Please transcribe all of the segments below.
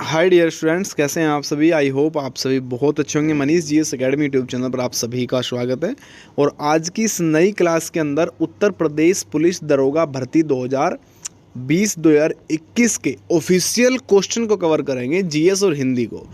Hi dear students, कैसे हैं आप सभी। आई होप आप सभी बहुत अच्छे होंगे। Manish GS academy YouTube channel पर आप सभी का स्वागत है। और आज की इस नई क्लास के अंदर उत्तर प्रदेश पुलिस दरोगा भर्ती 2020-2021 के ऑफिशियल क्वेश्चन को कवर करेंगे। जीएस और हिंदी को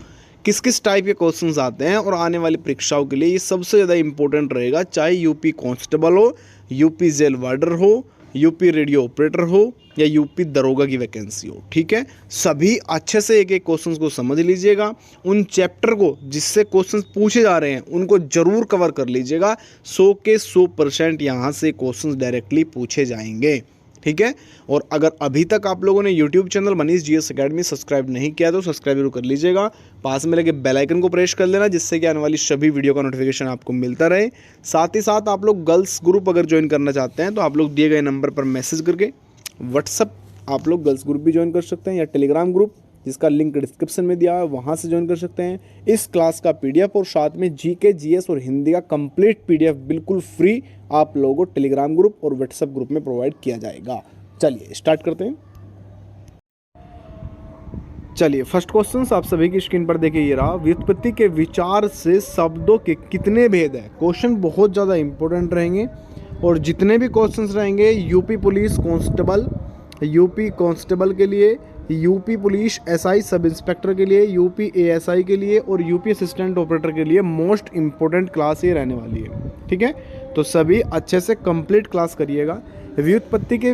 किस किस टाइप के क्वेश्चंस आते हैं और आने वाली परीक्षाओं के लिए ये सबसे ज़्यादा इंपॉर्टेंट रहेगा। चाहे यूपी कांस्टेबल हो, यूपी जेल वार्डर हो, यूपी रेडियो ऑपरेटर हो या यूपी दरोगा की वैकेंसी हो, ठीक है। सभी अच्छे से एक एक क्वेश्चन को समझ लीजिएगा। उन चैप्टर को जिससे क्वेश्चन पूछे जा रहे हैं उनको जरूर कवर कर लीजिएगा। 100 के 100% यहाँ से क्वेश्चन डायरेक्टली पूछे जाएंगे, ठीक है। और अगर अभी तक आप लोगों ने YouTube channel Manish GS academy subscribe नहीं किया तो सब्सक्राइब जरूर कर लीजिएगा। पास में लगे बेल आइकन को प्रेस कर लेना, जिससे कि आने वाली सभी वीडियो का नोटिफिकेशन आपको मिलता रहे। साथ ही साथ आप लोग गर्ल्स ग्रुप अगर ज्वाइन करना चाहते हैं तो आप लोग दिए गए नंबर पर मैसेज करके व्हाट्सअप आप लोग गर्ल्स ग्रुप भी ज्वाइन कर सकते हैं, या टेलीग्राम ग्रुप जिसका लिंक डिस्क्रिप्शन में दिया है वहाँ से ज्वाइन कर सकते हैं। इस क्लास का पीडीएफ और साथ में जीके, जीएस और हिंदी का कंप्लीट पीडीएफ बिल्कुल फ्री आप लोगों को टेलीग्राम ग्रुप और व्हाट्सएप ग्रुप में प्रोवाइड किया जाएगा। चलिए स्टार्ट करते हैं। चलिए फर्स्ट क्वेश्चन आप सभी की स्क्रीन पर देखिए, ये रहा। व्युत्पत्ति के विचार से शब्दों के कितने भेद है। क्वेश्चन बहुत ज़्यादा इंपॉर्टेंट रहेंगे और जितने भी क्वेश्चंस रहेंगे UP police constable, UP constable के लिए, UP police SI sub inspector के लिए, यूपी एएसआई के लिए और यूपी असिस्टेंट ऑपरेटर के लिए मोस्ट इंपॉर्टेंट क्लास ये रहने वाली है, ठीक है। तो सभी अच्छे से कंप्लीट क्लास करिएगा। व्युत्पत्ति के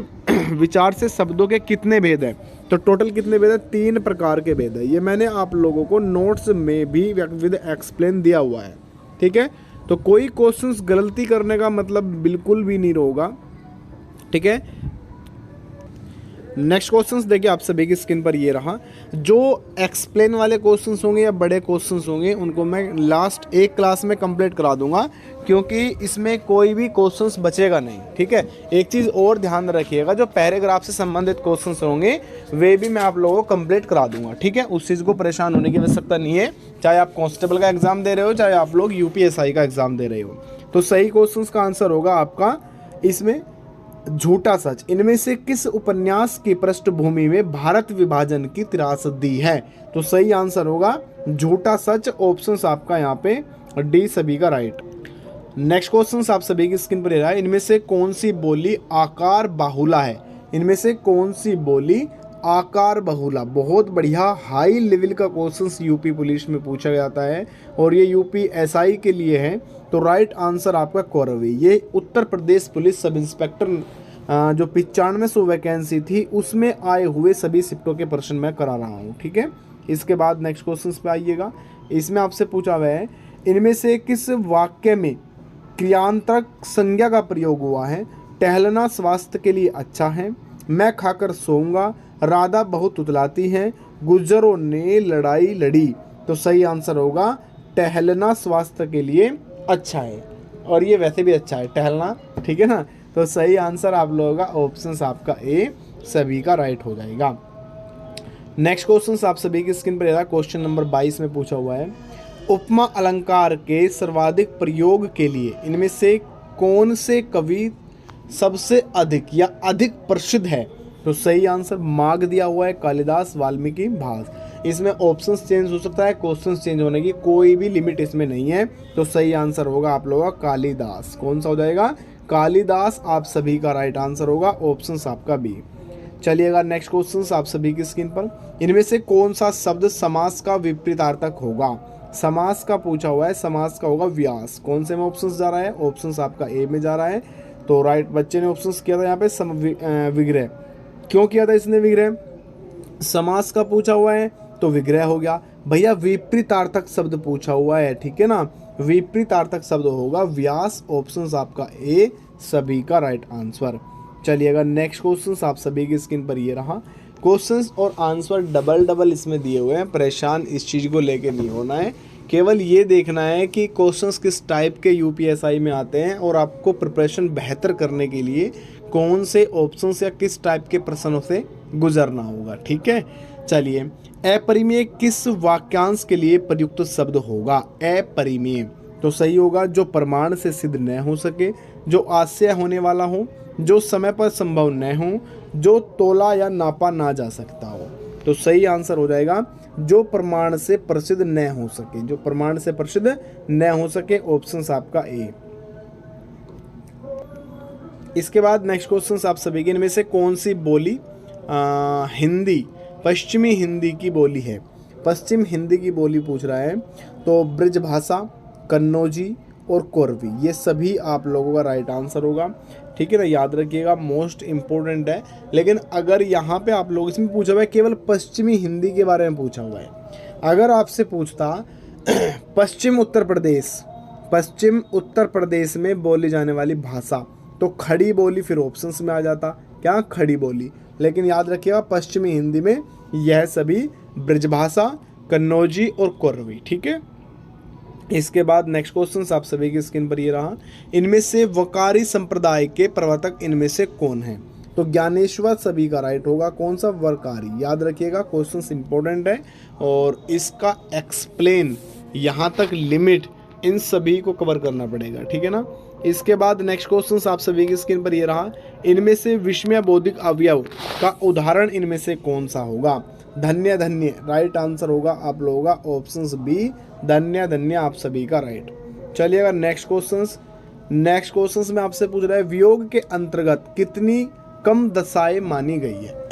विचार से शब्दों के कितने भेद हैं, तो टोटल कितने भेद हैं? 3 प्रकार के भेद है। ये मैंने आप लोगों को नोट्स में भी विद एक्सप्लेन दिया हुआ है, ठीक है। तो कोई क्वेश्चंस गलती करने का मतलब बिल्कुल भी नहीं होगा, ठीक है। नेक्स्ट क्वेश्चंस देखिए आप सभी की स्क्रीन पर ये रहा। जो एक्सप्लेन वाले क्वेश्चंस होंगे या बड़े क्वेश्चंस होंगे उनको मैं लास्ट एक क्लास में कंप्लीट करा दूंगा, क्योंकि इसमें कोई भी क्वेश्चंस बचेगा नहीं, ठीक है। एक चीज़ और ध्यान रखिएगा, जो पैराग्राफ से संबंधित क्वेश्चंस होंगे वे भी मैं आप लोगों को कंप्लीट करा दूंगा, ठीक है। उस चीज़ को परेशान होने की आवश्यकता नहीं है। चाहे आप कांस्टेबल का एग्जाम दे रहे हो, चाहे आप लोग यूपीएसआई का एग्जाम दे रहे हो। तो सही क्वेश्चंस का आंसर होगा आपका इसमें झूठा सच। इनमें से किस उपन्यास की पृष्ठभूमि में भारत विभाजन की त्रासदी है? तो सही आंसर होगा झूठा सच। ऑप्शंस आपका यहाँ पे डी सभी का राइट। नेक्स्ट क्वेश्चन आप सभी की स्क्रीन पर रहा है। इनमें से कौन सी बोली आकार बाहुला है? इनमें से कौन सी बोली आकार बहुला? बहुत बढ़िया हाई लेवल का क्वेश्चन यूपी पुलिस में पूछा जाता है और ये यूपी एसआई के लिए है। तो राइट आंसर आपका कौरवी। ये Uttar Pradesh police sub inspector जो 9500 वैकेंसी थी उसमें आए हुए सभी शिफ्टों के प्रश्न मैं करा रहा हूँ, ठीक है। इसके बाद नेक्स्ट क्वेश्चन पे आइएगा। इसमें आपसे पूछा हुआ है, इनमें से किस वाक्य में क्रियांतक संज्ञा का प्रयोग हुआ है? टहलना स्वास्थ्य के लिए अच्छा है, मैं खाकर सोऊंगा, राधा बहुत उतलाती है, गुज्जरों ने लड़ाई लड़ी। तो सही आंसर होगा टहलना स्वास्थ्य के लिए अच्छा है, और ये वैसे भी अच्छा है टहलना, ठीक है ना। तो सही आंसर आप लोगों का ऑप्शन आपका ए सभी का राइट हो जाएगा। नेक्स्ट क्वेश्चन आप सभी की स्क्रीन पर क्वेश्चन नंबर 22 में पूछा हुआ है। उपमा अलंकार के सर्वाधिक प्रयोग के लिए इनमें से कौन से कवि सबसे अधिक या अधिक प्रसिद्ध है? तो सही आंसर माघ दिया हुआ है, कालिदास, वाल्मीकि, भास। इसमें ऑप्शंस चेंज हो सकता है, क्वेश्चंस चेंज होने की कोई भी लिमिट इसमें नहीं है। तो सही आंसर होगा आप लोगों का कालिदास। कौन सा हो जाएगा? कालिदास आप सभी का राइट आंसर होगा। ऑप्शंस आपका बी। चलिएगा नेक्स्ट क्वेश्चन आप सभी की स्क्रीन पर। इनमें से कौन सा शब्द समास का विपरीतार्थक होगा? समास का पूछा हुआ है, समास का होगा व्यास। कौन से में ऑप्शंस जा रहा है? ऑप्शंस आपका ए में जा रहा है। तो राइट बच्चे ने ऑप्शंस किया था यहाँ पे विग्रह। क्यों किया था इसने विग्रह? समास का पूछा हुआ है तो विग्रह हो गया। भैया विपरीतार्थक शब्द पूछा हुआ है, ठीक है ना। विपरीतार्थक शब्द होगा व्यास। ऑप्शंस आपका ए सभी का राइट आंसर। चलिएगा नेक्स्ट क्वेश्चन आप सभी की स्क्रीन पर ये रहा। क्वेश्चंस और आंसर डबल इसमें दिए हुए हैं। परेशान इस चीज़ को लेके नहीं होना है, केवल ये देखना है कि क्वेश्चंस किस टाइप के यूपीएसआई में आते हैं और आपको प्रिपरेशन बेहतर करने के लिए कौन से ऑप्शंस या किस टाइप के प्रश्नों से गुजरना होगा, ठीक है। चलिए अपरिमेय किस वाक्यांश के लिए प्रयुक्त शब्द होगा? अपरिमेय तो सही होगा जो प्रमाण से सिद्ध न हो सके, जो आशय होने वाला हो, जो समय पर संभव न हो, जो तोला या नापा ना जा सकता हो। तो सही आंसर हो जाएगा जो प्रमाण से प्रसिद्ध न हो सके, जो प्रमाण से प्रसिद्ध न हो सके, ऑप्शन आपका ए। इसके बाद नेक्स्ट क्वेश्चन आप सभी के, इनमें से कौन सी बोली हिंदी पश्चिमी हिंदी की बोली है? पश्चिम हिंदी की बोली पूछ रहा है। तो ब्रजभाषा, कन्नौजी और कोरवी, ये सभी आप लोगों का राइट आंसर होगा। ठीक है ना, याद रखिएगा, मोस्ट इम्पोर्टेंट है। लेकिन अगर यहाँ पे आप लोग, इसमें पूछा हुआ है केवल पश्चिमी हिंदी के बारे में पूछा हुआ है। अगर आपसे पूछता पश्चिम उत्तर प्रदेश में बोली जाने वाली भाषा, तो खड़ी बोली फिर ऑप्शंस में आ जाता, क्या खड़ी बोली। लेकिन याद रखिएगा पश्चिमी हिंदी में यह सभी ब्रजभाषा, कन्नौजी और कोरवी। ठीक है। इसके बाद नेक्स्ट क्वेश्चन आप सभी की स्क्रीन पर ये रहा, इनमें से वकारी संप्रदाय के प्रवर्तक इनमें से कौन है? तो ज्ञानेश्वर सभी का राइट होगा। कौन सा? वकारी। याद रखिएगा क्वेश्चन इंपॉर्टेंट है और इसका एक्सप्लेन यहाँ तक लिमिट इन सभी को कवर करना पड़ेगा। ठीक है ना। इसके बाद नेक्स्ट क्वेश्चन आप सभी की स्क्रीन पर ये रहा, इनमें से विस्मय बौद्धिक अवयव का उदाहरण इनमें से कौन सा होगा? धन्य धन्य राइट आंसर होगा आप लोगों का ऑप्शन बी, धन्य धन्य आप सभी का राइट। चलिएगा नेक्स्ट क्वेश्चंस में आपसे पूछ रहा है, वियोग के अंतर्गत कितनी कम दशाएं मानी गई है?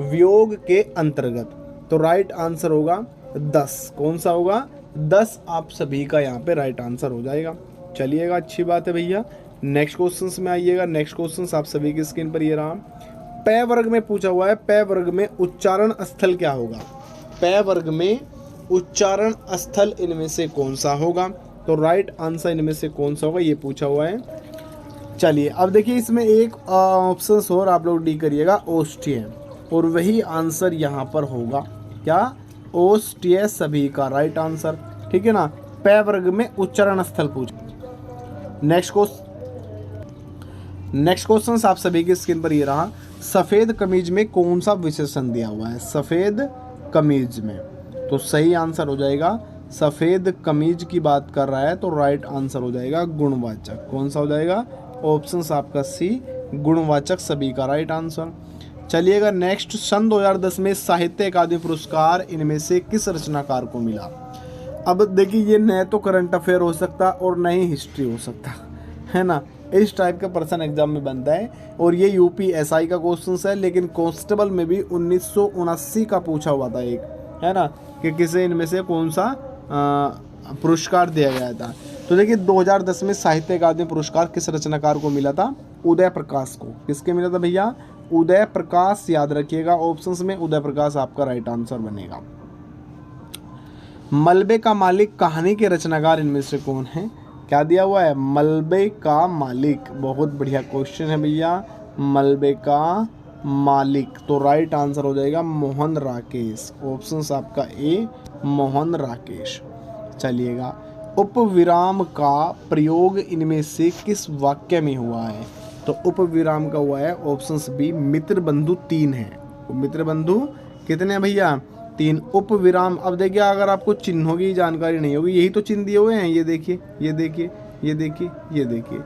वियोग के अंतर्गत, तो राइट आंसर होगा 10। कौन सा होगा? 10 आप सभी का यहाँ पे राइट आंसर हो जाएगा। चलिएगा, अच्छी बात है भैया। नेक्स्ट क्वेश्चंस में आइएगा। नेक्स्ट क्वेश्चंस आप सभी की स्क्रीन पर ये रहा, पै वर्ग में पूछा हुआ है, पै वर्ग में उच्चारण स्थल क्या होगा? पै वर्ग में उच्चारण स्थल इनमें से कौन सा होगा? तो राइट आंसर इनमें से कौन सा होगा, ये पूछा हुआ है। चलिए अब देखिए, इसमें एक ऑप्शन और आप लोग डी करिएगा, ओष्ठ्य, और वही आंसर यहाँ पर होगा, क्या? ओष्ठ्य सभी का राइट आंसर। ठीक है ना। पै वर्ग में उच्चारण स्थल पूछ। नेक्स्ट क्वेश्चन आप सभी की स्क्रीन पर ये रहा, सफेद कमीज में कौन सा विशेषण दिया हुआ है? सफेद कमीज में, तो सही आंसर हो जाएगा, सफेद कमीज की बात कर रहा है तो राइट आंसर हो जाएगा गुणवाचक। कौन सा हो जाएगा? ऑप्शन आपका सी, गुणवाचक सभी का राइट आंसर। चलिएगा नेक्स्ट, सन 2010 में साहित्य अकादमी पुरस्कार इनमें से किस रचनाकार को मिला? अब देखिए, ये न तो करंट अफेयर हो सकता और न ही हिस्ट्री हो सकता है ना, इस टाइप का पर्सन एग्जाम में बनता है। और ये यूपीएसआई का क्वेश्चन है, लेकिन कांस्टेबल में भी 1979 का पूछा हुआ था एक, है ना, कि किसे इनमें से कौन सा पुरस्कार दिया गया था। तो देखिए 2010 में साहित्य अकादमी पुरस्कार किस रचनाकार को मिला था? उदय प्रकाश को। किसके मिला था भैया? उदय प्रकाश। याद रखिएगा ऑप्शंस में उदय प्रकाश आपका राइट आंसर बनेगा। मलबे का मालिक कहानी के रचनाकार इनमें से कौन है? क्या दिया हुआ है? मलबे का मालिक। बहुत बढ़िया क्वेश्चन है भैया, मलबे का मालिक, तो राइट आंसर हो जाएगा मोहन राकेश। ऑप्शंस आपका ए, मोहन राकेश। चलिएगा, उपविराम का प्रयोग इनमें से किस वाक्य में हुआ है? तो उपविराम का हुआ है ऑप्शंस बी, मित्र बंधु 3 है। मित्र बंधु कितने हैं भैया? 3। उपविराम, अब देखिए अगर आपको चिन्हों की जानकारी नहीं होगी, यही तो चिन्ह दिए हुए हैं, ये देखिए, ये देखिए, ये देखिए, ये देखिए,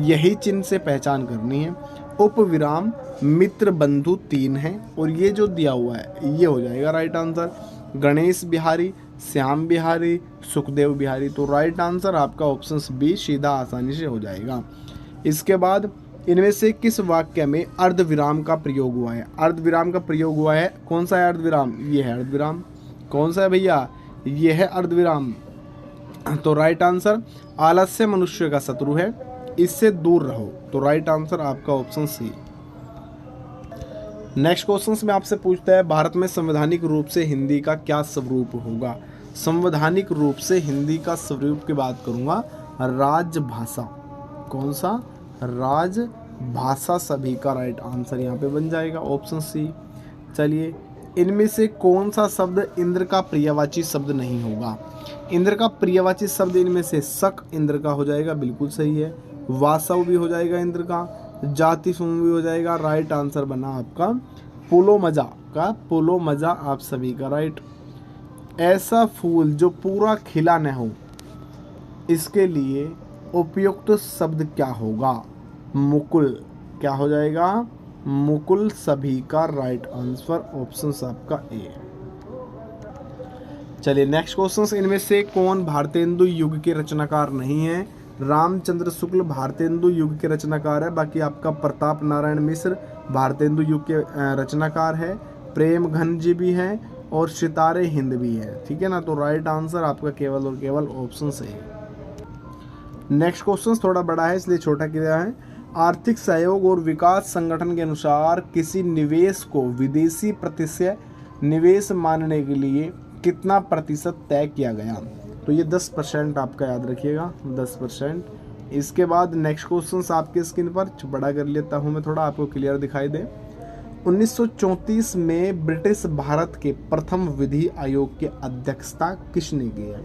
यही चिन्ह से पहचान करनी है। उपविराम, मित्र बंधु 3 है, और ये जो दिया हुआ है ये हो जाएगा राइट आंसर। गणेश बिहारी, श्याम बिहारी, सुखदेव बिहारी, तो राइट आंसर आपका ऑप्शन बी सीधा आसानी से हो जाएगा। इसके बाद, इनमें से किस वाक्य में अर्धविराम का प्रयोग हुआ है? अर्धविराम का प्रयोग हुआ है, कौन सा है अर्धविराम? ये है अर्धविराम। कौन सा है भैया? ये है अर्धविराम। तो राइट आंसर, आलस्य मनुष्य का शत्रु है, इससे दूर रहो, तो राइट आंसर आपका ऑप्शन सी। नेक्स्ट क्वेश्चन में आपसे पूछता है, भारत में संवैधानिक रूप से हिंदी का क्या स्वरूप होगा? संवैधानिक रूप से हिंदी का स्वरूप की बात करूंगा, राजभाषा। कौन सा? राजभाषा सभी का राइट आंसर यहाँ पे बन जाएगा ऑप्शन सी। चलिए, इनमें से कौन सा शब्द इंद्र का प्रियवाची शब्द नहीं होगा? इंद्र का प्रियवाची शब्द इनमें से शक इंद्र का हो जाएगा, बिल्कुल सही है। वासव भी हो जाएगा इंद्र का, जाति समूह भी हो जाएगा। राइट आंसर बना आपका पुलोमजा का, पुलोमजा आप सभी का राइट। ऐसा फूल जो पूरा खिला न हो, इसके लिए उपयुक्त शब्द क्या होगा? मुकुल। क्या हो जाएगा? मुकुल सभी का राइट आंसर ऑप्शन आपका ए। चलिए नेक्स्ट क्वेश्चन, इनमें से कौन भारतेंदु युग के रचनाकार नहीं है? रामचंद्र शुक्ल भारतेंदु युग के रचनाकार है, बाकी आपका प्रताप नारायण मिश्र भारतेंदु युग के रचनाकार है, प्रेम घन जी भी है और सितारे हिंद भी है। ठीक है ना, तो राइट आंसर आपका केवल और केवल ऑप्शन से है। नेक्स्ट क्वेश्चन थोड़ा बड़ा है इसलिए छोटा किया है। आर्थिक सहयोग और विकास संगठन के अनुसार किसी निवेश को विदेशी प्रत्यक्ष निवेश मानने के लिए कितना प्रतिशत तय किया गया? तो ये 10% आपका याद रखिएगा, 10%। इसके बाद नेक्स्ट क्वेश्चन आपके स्क्रीन पर बड़ा कर लेता हूँ मैं, थोड़ा आपको क्लियर दिखाई दे। 1934 में ब्रिटिश भारत के प्रथम विधि आयोग की अध्यक्षता किसने की है?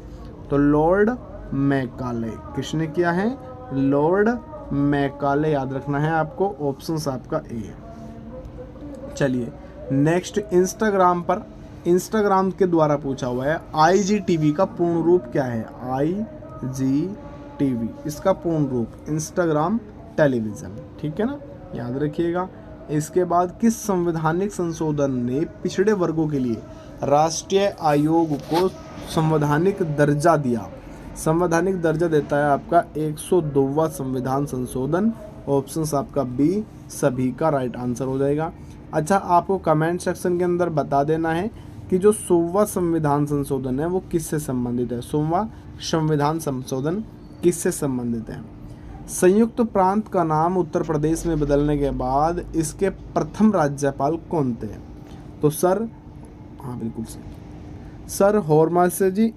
तो लॉर्ड मैकाले। किसने किया है? लॉर्ड मैकाले, याद रखना है आपको, ऑप्शन आपका ए। चलिए नेक्स्ट, इंस्टाग्राम के द्वारा पूछा हुआ है IGTV का पूर्ण रूप क्या है? IGTV इसका पूर्ण रूप इंस्टाग्राम टेलीविज़न। ठीक है ना, याद रखिएगा। इसके बाद किस संवैधानिक संशोधन ने पिछड़े वर्गों के लिए राष्ट्रीय आयोग को संवैधानिक दर्जा दिया? संवैधानिक दर्जा देता है आपका 102वां संविधान संशोधन, ऑप्शन आपका बी सभी का राइट आंसर हो जाएगा। अच्छा, आपको कमेंट सेक्शन के अंदर बता देना है कि जो 100वां संविधान संशोधन है वो किससे संबंधित है? 100वां संविधान संशोधन किससे संबंधित है? संयुक्त प्रांत का नाम उत्तर प्रदेश में बदलने के बाद इसके प्रथम राज्यपाल कौन थे? तो सर, हाँ बिल्कुल सर हॉर्मासे जी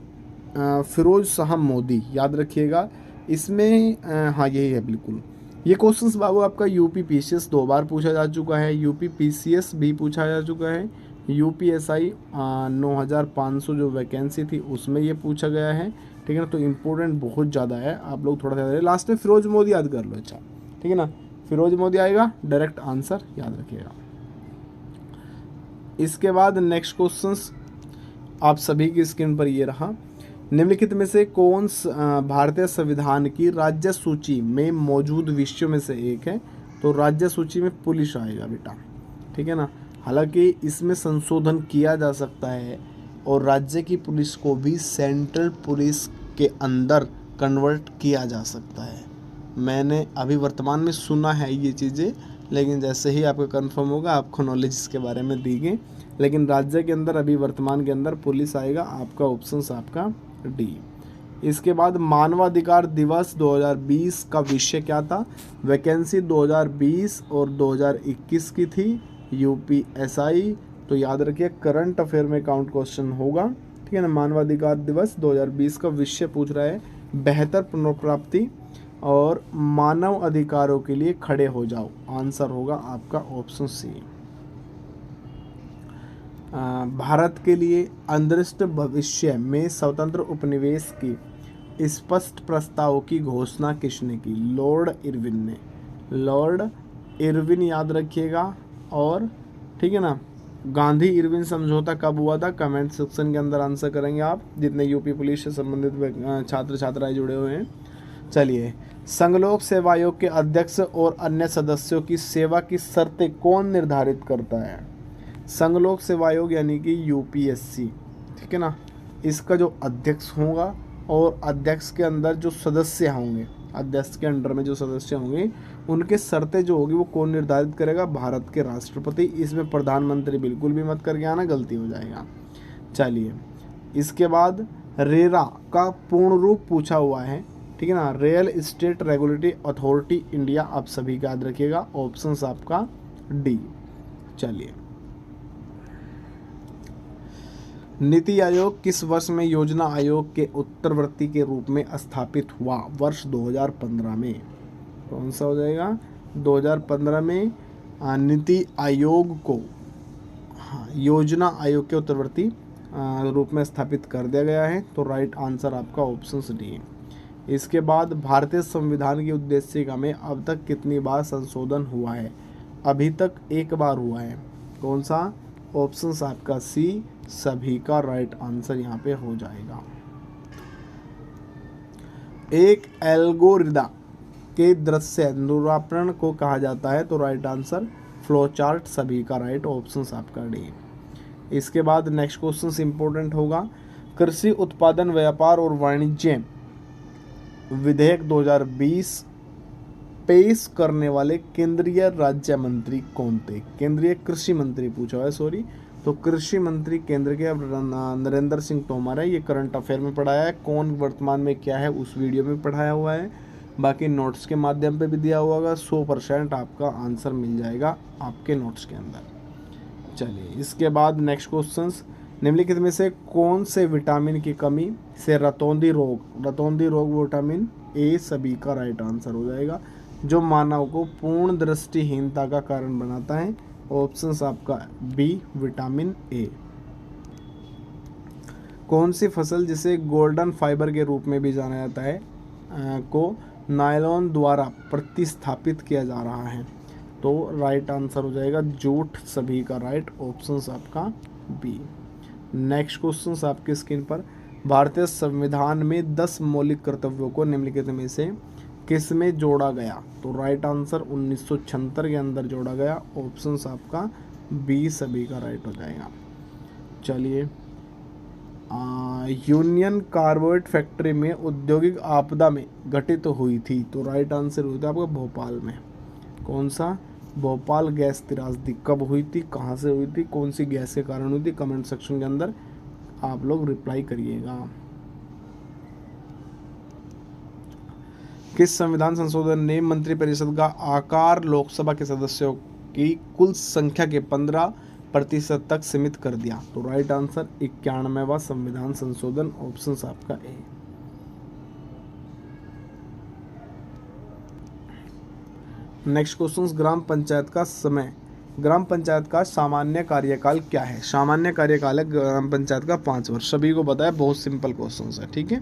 फिरोज शाह मोदी, याद रखिएगा। इसमें हाँ यही है बिल्कुल। ये क्वेश्चंस बाबू आपका यूपी PCS 2 बार पूछा जा चुका है, यूपी PCS भी पूछा जा चुका है, UPSI 9500 जो वैकेंसी थी उसमें ये पूछा गया है। ठीक है ना, तो इम्पोर्टेंट बहुत ज़्यादा है, आप लोग थोड़ा सा लास्ट में फिरोज मोदी याद कर लो। अच्छा ठीक है ना, फिरोज मोदी आएगा डायरेक्ट आंसर, याद रखिएगा। इसके बाद नेक्स्ट क्वेश्चंस आप सभी की स्क्रीन पर ये रहा। निम्नलिखित में से कौन भारतीय संविधान की राज्य सूची में मौजूद विषयों में से एक है? तो राज्य सूची में पुलिस आएगा बेटा। ठीक है ना, हालांकि इसमें संशोधन किया जा सकता है और राज्य की पुलिस को भी सेंट्रल पुलिस के अंदर कन्वर्ट किया जा सकता है। मैंने अभी वर्तमान में सुना है ये चीज़ें, लेकिन जैसे ही आपका कंफर्म होगा आपको नॉलेज इसके बारे में दी गई। लेकिन राज्य के अंदर अभी वर्तमान के अंदर पुलिस आएगा, आपका ऑप्शन आपका डी। इसके बाद मानवाधिकार दिवस 2020 का विषय क्या था? वैकेंसी 2020 और 2021 की थी, UPSI। तो याद रखिए करंट अफेयर में काउंट क्वेश्चन होगा। ठीक है ना, मानवाधिकार दिवस 2020 का विषय पूछ रहा है बेहतर पुनर्प्राप्ति और मानव अधिकारों के लिए खड़े हो जाओ, आंसर होगा आपका ऑप्शन सी। भारत के लिए अदृश्य भविष्य में स्वतंत्र उपनिवेश की स्पष्ट प्रस्ताव की घोषणा किसने की? लॉर्ड इरविन ने। लॉर्ड इरविन याद रखिएगा। और ठीक है ना, गांधी इरविन समझौता कब हुआ था? कमेंट सेक्शन के अंदर आंसर करेंगे आप, जितने यूपी पुलिस से संबंधित छात्र छात्राएं जुड़े हुए हैं। चलिए, संघलोक सेवा आयोग के अध्यक्ष और अन्य सदस्यों की सेवा की शर्तें कौन निर्धारित करता है? संघलोक सेवा आयोग यानी कि UPSC। ठीक है ना, इसका जो अध्यक्ष होगा और अध्यक्ष के अंदर जो सदस्य होंगे, अध्यक्ष के अंडर में जो सदस्य होंगे उनके शर्तें जो होगी वो कौन निर्धारित करेगा? भारत के राष्ट्रपति। इसमें प्रधानमंत्री बिल्कुल भी मत करके आना, गलती हो जाएगा। चलिए, इसके बाद रेरा का पूर्ण रूप पूछा हुआ है। ठीक है ना, real estate regulatory authority India, आप सभी का याद रखिएगा, ऑप्शन आपका डी। चलिए, नीति आयोग किस वर्ष में योजना आयोग के उत्तरवर्ती के रूप में स्थापित हुआ? वर्ष 2015 में। कौन सा हो जाएगा? 2015 में नीति आयोग को योजना आयोग के उत्तरवर्ती रूप में स्थापित कर दिया गया है। तो राइट आंसर आपका ऑप्शन डी है। इसके बाद भारतीय संविधान की उद्देशिका में अब तक कितनी बार संशोधन हुआ है? अभी तक एक बार हुआ है। कौन सा? ऑप्शन आपका सी सभी का राइट आंसर यहाँ पे हो जाएगा। एक एल्गोरिदम के दृश्य निरूपण को कहा जाता है। तो राइट आंसर फ्लो चार्ट सभी का राइट ऑप्शन आपका डी। इसके बाद नेक्स्ट क्वेश्चन इंपॉर्टेंट होगा, कृषि उत्पादन व्यापार और वाणिज्य विधेयक 2020 पेश करने वाले केंद्रीय राज्य मंत्री कौन थे? केंद्रीय कृषि मंत्री पूछा है, सॉरी। तो कृषि मंत्री केंद्र के अब नरेंद्र सिंह तोमर है। ये करंट अफेयर में पढ़ाया है, कौन वर्तमान में क्या है उस वीडियो में पढ़ाया हुआ है, बाकी नोट्स के माध्यम पे भी दिया हुआ होगा। 100% आपका आंसर मिल जाएगा आपके नोट्स के अंदर। चलिए इसके बाद नेक्स्ट क्वेश्चन, निम्नलिखित में से कौन से विटामिन की कमी से रतौंधी रोग विटामिन ए सभी का राइट आंसर हो जाएगा, जो मानव को पूर्ण दृष्टिहीनता का कारण बनाता है। ऑप्शंस आपका बी विटामिन ए। कौन सी फसल जिसे गोल्डन फाइबर के रूप में भी जाना जाता है को नायलॉन द्वारा प्रतिस्थापित किया जा रहा है? तो राइट आंसर हो जाएगा जूट सभी का राइट, ऑप्शंस आपका बी। नेक्स्ट क्वेश्चन आपकी स्क्रीन पर, भारतीय संविधान में 10 मौलिक कर्तव्यों को निम्नलिखित में से किस में जोड़ा गया? तो राइट आंसर 1976 के अंदर जोड़ा गया, ऑप्शंस आपका बी सभी का राइट हो जाएगा। चलिए यूनियन कार्बाइड फैक्ट्री में औद्योगिक आपदा में घटित हुई थी, तो राइट आंसर हुआ था आपका भोपाल में। कौन सा? भोपाल गैस त्रासदी कब हुई थी, कहाँ से हुई थी, कौन सी गैस के कारण हुई थी? कमेंट सेक्शन के अंदर आप लोग रिप्लाई करिएगा। किस संविधान संशोधन ने मंत्रिपरिषद का आकार लोकसभा के सदस्यों की कुल संख्या के 15% तक सीमित कर दिया? तो राइट आंसर 91वां संविधान संशोधन, ऑप्शन आपका ए। नेक्स्ट क्वेश्चन, ग्राम पंचायत का सामान्य कार्यकाल क्या है? सामान्य कार्यकाल है ग्राम पंचायत का 5 वर्ष। सभी को पता है, बहुत सिंपल क्वेश्चन है, ठीक है।